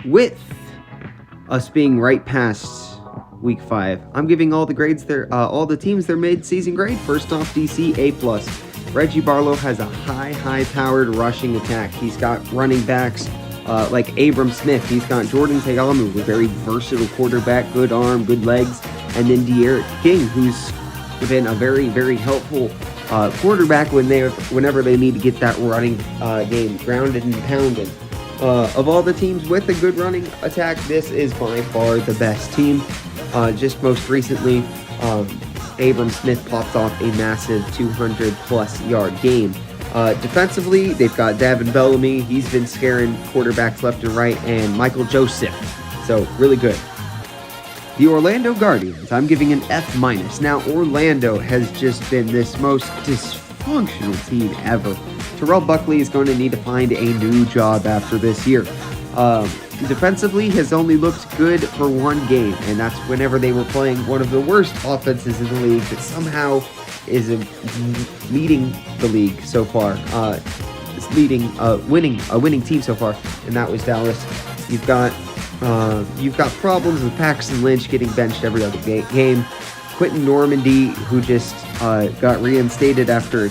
with us being right past week 5, I'm giving all the grades all the teams their mid-season grade. First off, DC A+. Reggie Barlow has a high-powered rushing attack. He's got running backs like Abram Smith. He's got Jordan Teamu, a very versatile quarterback, good arm, good legs, and then De'Eric King, who's been a very, very helpful quarterback whenever they need to get that running game grounded and pounded. Of all the teams with a good running attack, this is by far the best team. Just most recently, Abram Smith popped off a massive 200-plus yard game. Defensively, they've got Davin Bellamy. He's been scaring quarterbacks left and right, and Michael Joseph. So, really good. The Orlando Guardians, I'm giving an F-. Now, Orlando has just been this most dysfunctional team ever. Terrell Buckley is going to need to find a new job after this year. Defensively has only looked good for one game, and that's whenever they were playing one of the worst offenses in the league that somehow is leading the league so far. Winning a winning team so far, and that was Dallas. You've got problems with Paxton Lynch getting benched every other game. Quentin Normandy, who just got reinstated after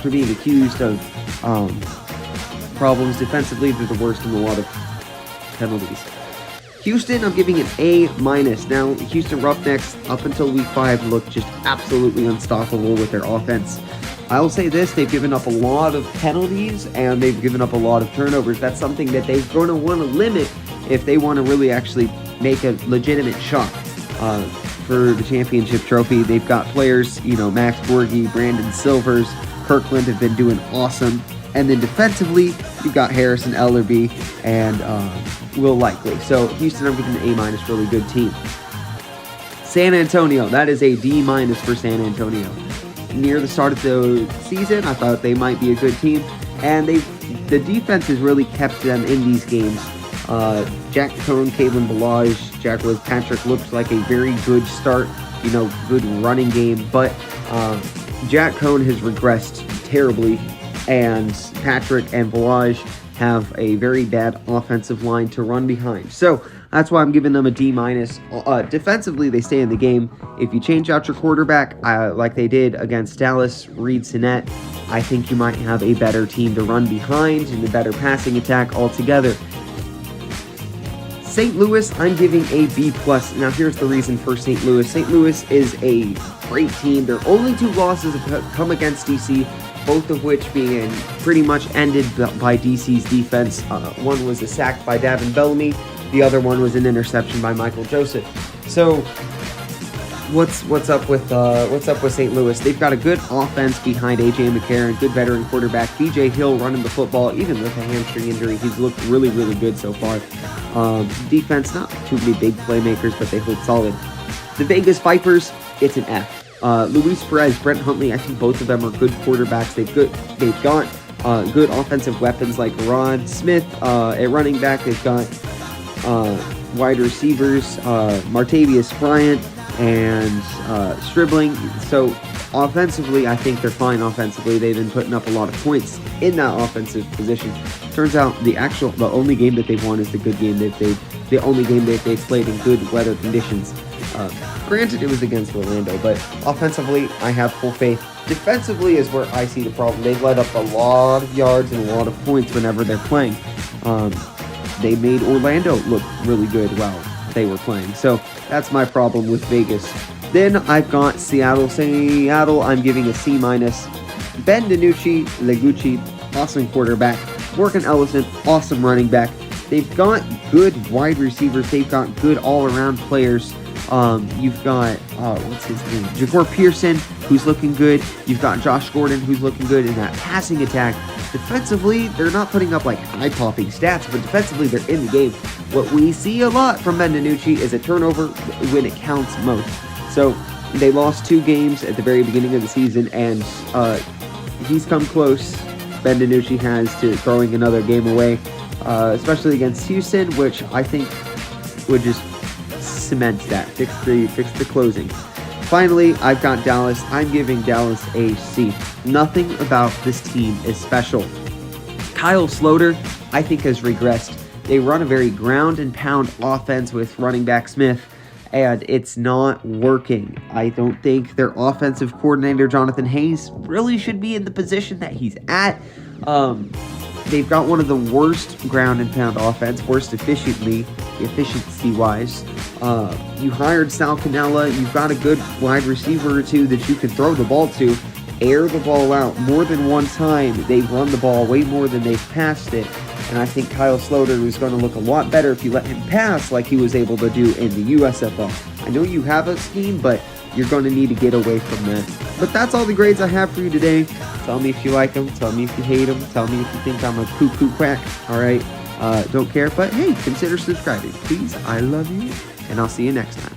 being accused of problems defensively. They're the worst in a lot of penalties. Houston, I'm giving an A-. Now, Houston Roughnecks, up until week 5, looked just absolutely unstoppable with their offense. I'll say this, they've given up a lot of penalties, and they've given up a lot of turnovers. That's something that they're going to want to limit if they want to really actually make a legitimate shot for the championship trophy. They've got players, Max Borghi, Brandon Silvers, Kirkland have been doing awesome. And then defensively, you've got Harrison Ellerby and Will Likely. So Houston, I'm giving an A-, really good team. San Antonio, that is a D- for San Antonio. Near the start of the season, I thought they might be a good team, and the defense has really kept them in these games. Jack Cohn, Kalen Ballage, Jack Patrick looked like a very good start, good running game, but Jack Cohn has regressed terribly, and Patrick and Ballage have a very bad offensive line to run behind. So that's why I'm giving them a D-. Defensively, they stay in the game. If you change out your quarterback, like they did against Dallas, Reed Sinnett, I think you might have a better team to run behind and a better passing attack altogether. St. Louis, I'm giving a B+. Now, here's the reason for St. Louis. St. Louis is a great team. Their only 2 losses have come against DC, both of which being pretty much ended by DC's defense. One was a sack by Davin Bellamy. The other one was an interception by Michael Joseph. So, what's up with St. Louis? They've got a good offense behind A.J. McCarron, good veteran quarterback. B.J. Hill running the football, even with a hamstring injury. He's looked really, really good so far. Defense, not too many big playmakers, but they hold solid. The Vegas Vipers, it's an F. Luis Perez, Brent Huntley, I think both of them are good quarterbacks. They've got good offensive weapons like Rod Smith at running back. They've got wide receivers, Martavius Bryant and Stribling. So offensively, I think they're fine offensively. They've been putting up a lot of points in that offensive position. Turns out the only game that they've won is the only game that they've played in good weather conditions. Granted, it was against Orlando, but offensively, I have full faith. Defensively is where I see the problem. They've let up a lot of yards and a lot of points whenever they're playing. They made Orlando look really good while they were playing. So that's my problem with Vegas. Then I've got Seattle. I'm giving a C-. Ben DiNucci, awesome quarterback. Morgan Ellison, awesome running back. They've got good wide receivers. They've got good all-around players. You've got, what's his name? Jahcour Pearson, who's looking good. You've got Josh Gordon, who's looking good in that passing attack. Defensively, they're not putting up like eye-popping stats, but defensively, they're in the game. What we see a lot from Ben DiNucci is a turnover when it counts most. So they lost 2 games at the very beginning of the season, and he's come close. Ben DiNucci has to throwing another game away, especially against Houston, which I think would just cement that, fix the closing. Finally, I've got Dallas. I'm giving Dallas a C. Nothing about this team is special. Kyle Sloter, I think, has regressed. They run a very ground and pound offense with running back Smith, and it's not working. I don't think their offensive coordinator, Jonathan Hayes, really should be in the position that he's at. They've got one of the worst ground and pound offense, worst efficiency-wise. You hired Sal Cannella. You've got a good wide receiver or two that you can throw the ball to. Air the ball out more than one time. They've run the ball way more than they've passed it. And I think Kyle Sloter is going to look a lot better if you let him pass like he was able to do in the USFL. I know you have a scheme, but you're going to need to get away from that. But that's all the grades I have for you today. Tell me if you like them. Tell me if you hate them. Tell me if you think I'm a cuckoo quack. All right? Don't care. But hey, consider subscribing. Please, I love you. And I'll see you next time.